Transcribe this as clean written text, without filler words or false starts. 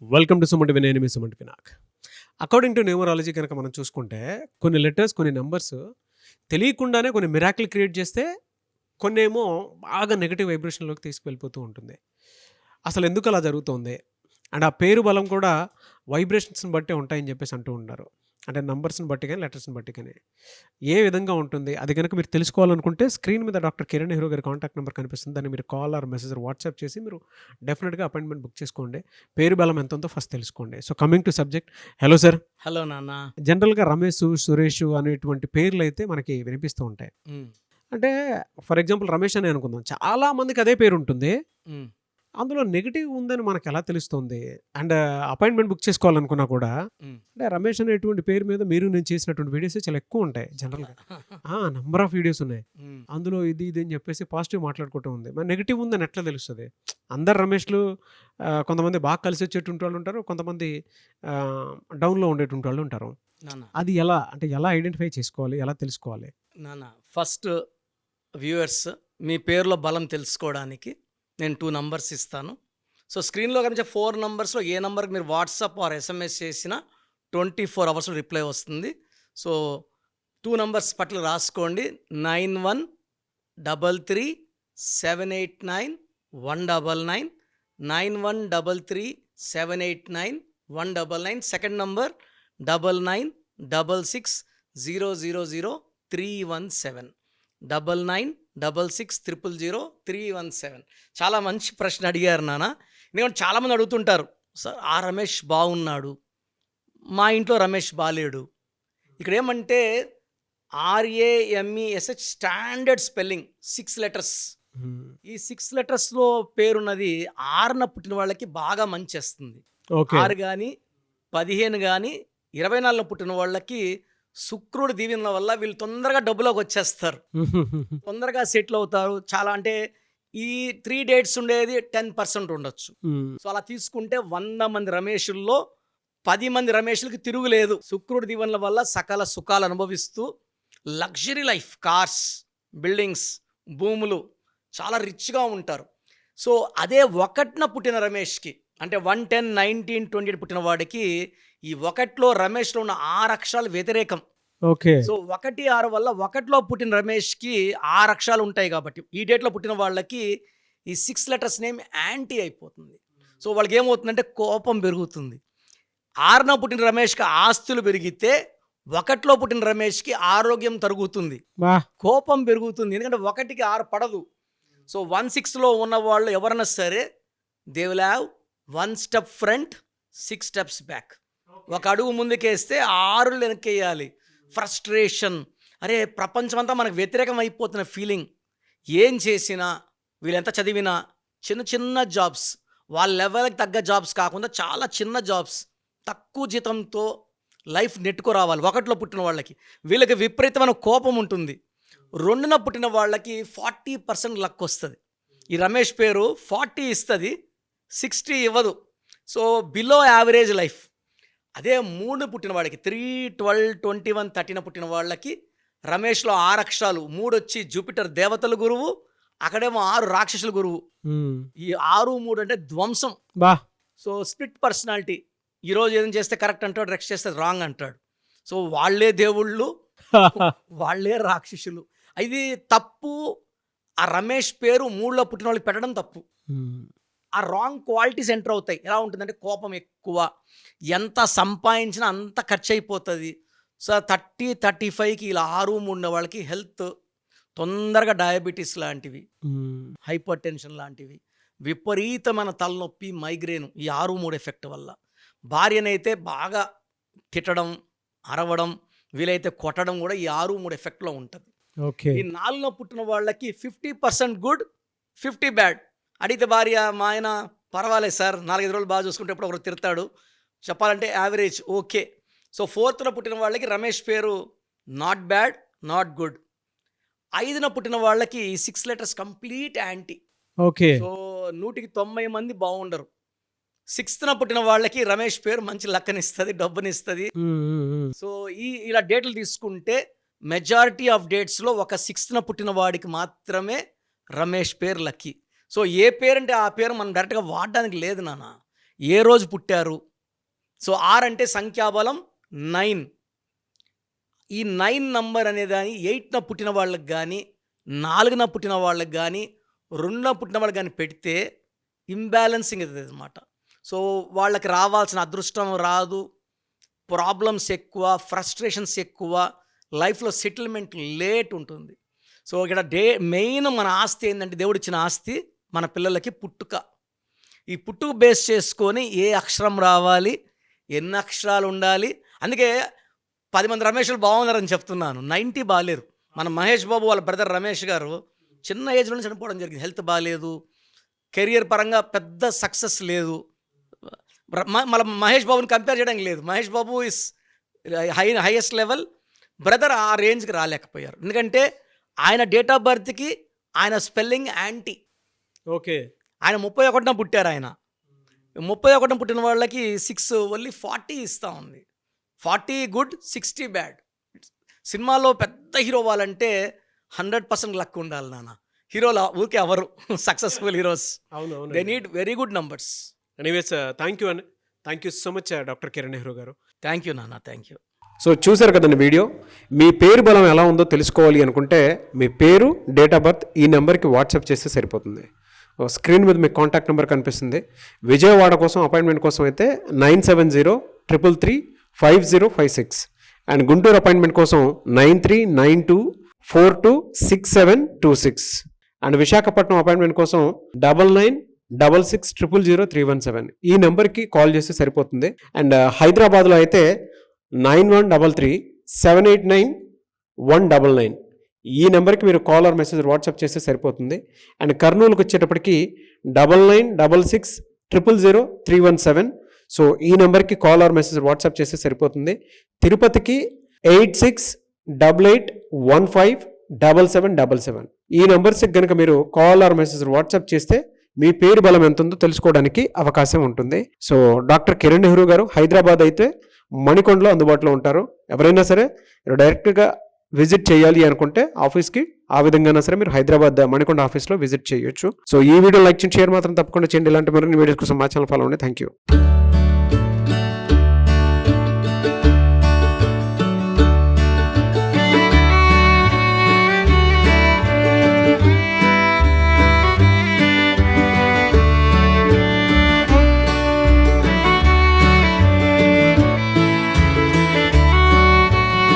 Welcome to సుమంటి వినయ్, మీ సుమంటి వినాక్. అకార్డింగ్ టు న్యూమరాలజీ కనుక మనం చూసుకుంటే కొన్ని లెటర్స్, కొన్ని నంబర్స్ తెలియకుండానే కొన్ని మిరాకిల్ క్రియేట్ చేస్తే కొన్నేమో బాగా నెగెటివ్ వైబ్రేషన్‌లోకి తీసుకెళ్ళిపోతూ ఉంటుంది. అసలు ఎందుకు అలా జరుగుతోంది? అండ్ ఆ పేరు బలం కూడా వైబ్రేషన్స్‌ని బట్టే ఉంటాయని చెప్పేసి అంటూ ఉన్నారు. అంటే నంబర్స్‌ని బట్టి గాని, లెటర్స్‌ని బట్టి గాని. ఏ విధంగా ఉంటుంది? అది గనుక మీరు తెలుసుకోవాలనుకుంటే స్క్రీన్ మీద డాక్టర్ కిరణ్ నెహ్రూ గారి కాంటాక్ట్ నంబర్ కనిపిస్తుంది. దాన్ని మీరు కాల్ ఆర్ మెసేజ్ వాట్సాప్ చేసి మీరు డెఫినిట్‌గా అపాయింట్మెంట్ బుక్ చేసుకోండి. పేరు బలం ఎంతుందో ఫస్ట్ తెలుసుకోండి. So coming to subject. Hello sir. Hello నాన్న. జనరల్‌గా రమేషు, సురేషు అనేటువంటి పేర్లయితే మనకి వినిపిస్తూ ఉంటాయి. హ్మ్. అంటే ఫర్ ఎగ్జాంపుల్ రమేష్ అనే అనుకుందాం. చాలా మందికి అదే పేరుంటుంది. హ్మ్. అందులో నెగెటివ్ ఉందని మనకెలా తెలుస్తుంది? అండ్ అపాయింట్మెంట్ బుక్ చేసుకోవాలనుకున్నా కూడా హ్మ్. అంటే రమేష్ అనేటువంటి పేరు మీద మీరు నేను చేసినటువంటి వీడియోసే చాలా ఎక్కువుంటాయి జనరల్‌గా. నంబర్ ఆఫ్ వీడియోస్ ఉన్నాయి. హ్మ్. అందులో ఇది ఇది అని చెప్పేసి పాజిటివ్ మాట్లాడుకోవటం ఉంది. మరి నెగెటివ్ ఉందని ఎట్లా తెలుస్తది? అందరు రమేష్‌లు కొంతమంది బాగా కలిసొచ్చేటువంటి వాళ్ళుంటారు. కొంతమంది డౌన్‌లో ఉండేటువంటి వాళ్ళుంటారు. నాన్న, అది ఎలా? అంటే ఎలా ఐడెంటిఫై చేసుకోవాలి? ఎలా తెలుసుకోవాలి? నాన్న ఫస్ట్ వ్యూవర్స్ మీ పేరులో బలం తెలుసుకోవడానికి నేను 2 నంబర్స్ ఇస్తాను. సో, స్క్రీన్‌లో కనిపించే 4 నంబర్స్‌లో ఏ నంబర్‌కి మీరు వాట్సాప్ ఆర్ ఎస్ఎంఎస్ చేసినా 24 అవర్స్‌లో రిప్లై వస్తుంది. సో, 2 నంబర్స్ పట్ల రాసుకోండి. 9133789199 9133789199. Second number 9966000317 9966000317. చాలా మంచి ప్రశ్న అడిగారు నాన్న. ఎందుకంటే చాలామంది అడుగుతుంటారు, సార్ ఆ రమేష్ బాగున్నాడు, మా ఇంట్లో రమేష్ బాలేడు. ఇక్కడ ఏమంటే ఆర్ఏఎంఈఎస్హెచ్ స్టాండర్డ్ స్పెల్లింగ్ 6 లెటర్స్. హ్మ్. ఈ 6 లెటర్స్‌లో పేరున్నది 6న పుట్టిన వాళ్ళకి బాగా మంచేస్తుంది. ఓకే. 6 గాని, 15 గాని, 24లో పుట్టిన వాళ్ళకి శుక్రుడి దీవెనల వల్ల వీళ్ళు తొందరగా డబ్బులోకొచ్చేస్తారు. తొందరగా సెటిల్ అవుతారు. చాలా అంటే ఈ 3 డేట్స్ ఉండేది 10% ఉండొచ్చు. హ్మ్. సో, అలా తీసుకుంటే 100 మంది రమేషుల్లో 10 మంది రమేషులకి తిరుగులేదు. శుక్రుడి దీవెనల వల్ల సకల సుఖాలు అనుభవిస్తూ లగ్జరీ లైఫ్, కార్స్, బిల్డింగ్స్, భూములు, చాలా రిచ్‌గా ఉంటారు. సో, అదే 1న పుట్టిన రమేష్‌కి అంటే 1, 10, 19, 28 పుట్టిన వాడికి ఈ 1లో రమేష్‌లో ఉన్న 6 అక్షరాలు వ్యతిరేకం. ఓకే. సో, 1, 6 వల్ల 1లో పుట్టిన రమేష్‌కి 6 అక్షరాలు ఉంటాయి కాబట్టి, ఈ డేట్‌లో పుట్టిన వాళ్ళకి ఈ 6 లెటర్స్ నేమ్ యాంటీ అయిపోతుంది. సో, వాళ్ళకేమవుతుందంటే కోపం పెరుగుతుంది. 6న పుట్టిన రమేష్‌కి ఆస్తులు పెరిగితే, 1లో పుట్టిన రమేష్‌కి ఆరోగ్యం తరుగుతుంది. వాహ్! కోపం పెరుగుతుంది. ఎందుకంటే 1కి 6 పడదు. సో, 1, 6లో ఉన్నవాళ్ళు ఎవరైనా సరే they will have 1 step front, 6 steps back. ఒక అడుగు ముందుకేస్తే 6 వెనక్కేయాలి. ఫ్రస్ట్రేషన్, అరే ప్రపంచమంతా మనకు వ్యతిరేకం అయిపోతున్న ఫీలింగ్. ఏం చేసినా, వీళ్ళెంత చదివినా చిన్న చిన్న జాబ్స్, వాళ్ళ లెవెల్‌కి తగ్గ జాబ్స్ కాకుండా చాలా చిన్న జాబ్స్, తక్కువ జీతంతో లైఫ్ నెట్టుకురావాలి 1లో పుట్టిన వాళ్ళకి. వీళ్ళకి విపరీతమైన కోపం ఉంటుంది. 2న పుట్టిన వాళ్ళకి 40% లక్ వస్తది. ఈ రమేష్ పేరు 40 ఇస్తది, 60 ఇవ్వదు. So, below average life. అదే 3 పుట్టిన వాడికి 3, 12, 21, 30న పుట్టిన వాళ్ళకి రమేష్‌లో 6 అక్షరాలు. 3 వచ్చి జూపిటర్ దేవతల గురువు, అక్కడేమో 6 రాక్షసుల గురువు. హ్మ్. ఈ 6, 3 అంటే ధ్వంసం. బా! So, split personality. ఈరోజు ఏదైనా చేస్తే కరెక్ట్ అంటాడు, నెక్స్ట్ చేస్తే రాంగ్ అంటాడు. సో, వాళ్ళే దేవుళ్ళు, వాళ్ళే రాక్షసులు. ఇది తప్పు. ఆ రమేష్ పేరు 3లో పుట్టిన వాళ్ళకి పెట్టడం తప్పు. హ్మ్. ఆ రాంగ్ క్వాలిటీస్ ఎంటర్ అవుతాయి. ఎలా ఉంటుందంటే కోపం ఎక్కువ, ఎంత సంపాదించినా అంత ఖర్చయిపోతది. సో, 30, 35కి ఇలా 6, 3 ఉన్న వాళ్ళకి హెల్త్ తొందరగా డయాబెటిస్ లాంటివి, హ్మ్. హైపర్ టెన్షన్ లాంటివి, విపరీతమైన తలనొప్పి, మైగ్రేన్ ఈ 6, 3 ఎఫెక్ట్ వల్ల. భార్యనైతే బాగా తిట్టడం, అరవడం, వీలైతే కొట్టడం కూడా ఈ 6, 3 ఎఫెక్ట్‌లో ఉంటది. ఓకే. ఈ 4లో పుట్టిన వాళ్ళకి 50% గుడ్, 50 బ్యాడ్. అడిగితే భార్య, మా ఆయన పర్వాలేదు సార్, 4, 5 రోజులు బాగా చూసుకుంటే ఎప్పుడో ఒకరు తిడతాడు. చెప్పాలంటే యావరేజ్ ఓకే. సో, 4న పుట్టిన వాళ్ళకి రమేష్ పేరు నాట్ బ్యాడ్, నాట్ గుడ్. 5న పుట్టిన వాళ్ళకి 6 లెటర్స్ కంప్లీట్ యాంటీ. ఓకే. సో, 100కి 90 మంది బాగుండరు. 6న పుట్టిన వాళ్ళకి రమేష్ పేరు మంచి లక్కనిస్తది, డబ్బునిస్తది. హ్మ్. హ్మ్. హ్మ్. సో, ఇలా డేట్లు తీసుకుంటే మెజారిటీ ఆఫ్ డేట్స్‌లో ఒక 6న పుట్టిన వాడికి మాత్రమే రమేష్ పేరు లక్కీ. సో, ఏ పేరంటే ఆ పేరు మనం డైరెక్ట్‌గా వాడడానికి లేదు నాన్న. ఏ రోజు పుట్టారు. సో 6 అంటే సంఖ్యాబలం 9. ఈ 9 నంబర్ అనేదాన్ని 8న పుట్టిన వాళ్ళకి కానీ, 4న పుట్టిన వాళ్ళకి కానీ, 2న పుట్టిన వాళ్ళకి కానీ పెడితే ఇంబ్యాలెన్సింగ్ అవుతుంది అనమాట. సో వాళ్ళకి రావాల్సిన అదృష్టం రాదు, ప్రాబ్లమ్స్ ఎక్కువ, ఫ్రస్ట్రేషన్స్ ఎక్కువ, లైఫ్లో సెటిల్మెంట్ లేట్ ఉంటుంది. సో ఇక్కడ మెయిన్ మన ఆస్తి ఏంటంటే, దేవుడిచ్చిన ఆస్తి మన పిల్లలకి పుట్టుక. ఈ పుట్టుక బేస్ చేసుకొని ఏ అక్షరం రావాలి, ఎన్ని అక్షరాలు ఉండాలి. అందుకే 10 మంది రమేష్లు బాగున్నారని చెప్తున్నాను, 90 బాగాలేరు. మన మహేష్ బాబు వాళ్ళ బ్రదర్ రమేష్ గారు చిన్న ఏజ్లోనే చనిపోవడం జరిగింది. హెల్త్ బాగాలేదు, కెరియర్ పరంగా పెద్ద సక్సెస్ లేదు. మళ్ళీ మహేష్ బాబుని కంపేర్ చేయడానికి లేదు. Mahesh Babu is highest level, brother ఆ రేంజ్కి రాలేకపోయారు. ఎందుకంటే ఆయన డేట్ ఆఫ్ బర్త్కి ఆయన స్పెల్లింగ్ యాంటీ. ఓకే. ఆయన 31న పుట్టారు. ఆయన 31న పుట్టిన వాళ్ళకి 6 ఓన్లీ 40 ఇస్తూ ఉంది. 40 గుడ్, 60 బ్యాడ్. సినిమాలో పెద్ద హీరో అవ్వాలంటే 100% లక్ ఉండాలి నాన్న. హీరోలు ఊరికే ఎవరు successful heroes, they need very good numbers. Anyways thank you so much doctor Kiran Nehru గారు. థ్యాంక్ యూ నాన్న, థ్యాంక్ యూ. సో చూశారు కదండి వీడియో. మీ పేరు బలం ఎలా ఉందో తెలుసుకోవాలి అనుకుంటే మీ పేరు, డేట్ ఆఫ్ బర్త్ ఈ నెంబర్కి వాట్సాప్ చేస్తే సరిపోతుంది. స్క్రీన్ మీద మీకు కాంటాక్ట్ నెంబర్ కనిపిస్తుంది. విజయవాడ కోసం అపాయింట్మెంట్ కోసం అయితే 9703335056 అండ్ గుంటూరు అపాయింట్మెంట్ కోసం 9392426726 అండ్ విశాఖపట్నం అపాయింట్మెంట్ కోసం 9966600317 ఈ నెంబర్కి కాల్ చేస్తే సరిపోతుంది. అండ్ హైదరాబాద్లో అయితే 9133789199 ఈ నెంబర్కి మీరు కాల్ ఆర్ మెసేజ్ వాట్సాప్ చేస్తే సరిపోతుంది. అండ్ కర్నూలుకి వచ్చేటప్పటికి 9966000317 సో ఈ నెంబర్కి కాల్ ఆర్ మెసేజ్ వాట్సాప్ చేస్తే సరిపోతుంది. తిరుపతికి 8688157777 ఈ నెంబర్స్కి కనుక మీరు కాల్ ఆర్ మెసేజ్ వాట్సాప్ చేస్తే మీ పేరు బలం ఎంత ఉందో తెలుసుకోవడానికి అవకాశం ఉంటుంది. సో డాక్టర్ కిరణ్ నెహ్రూ గారు హైదరాబాద్ అయితే మణికొండలో అందుబాటులో ఉంటారు. ఎవరైనా సరే మీరు డైరెక్ట్గా విజిట్ చేయాలి అనుకుంటే ఆఫీస్కి ఆ విధంగా సరే మీరు హైదరాబాద్ మణికొండ ఆఫీస్లో విజిట్ చేయొచ్చు. సో ఈ వీడియో లైక్ చేయండి, షేర్ మాత్రం తప్పకుండా చేయండి. ఇలాంటి మరిన్ని వీడియోస్ కోసం మా ఛానల్ ఫాలో అవ్వండి. Thank you.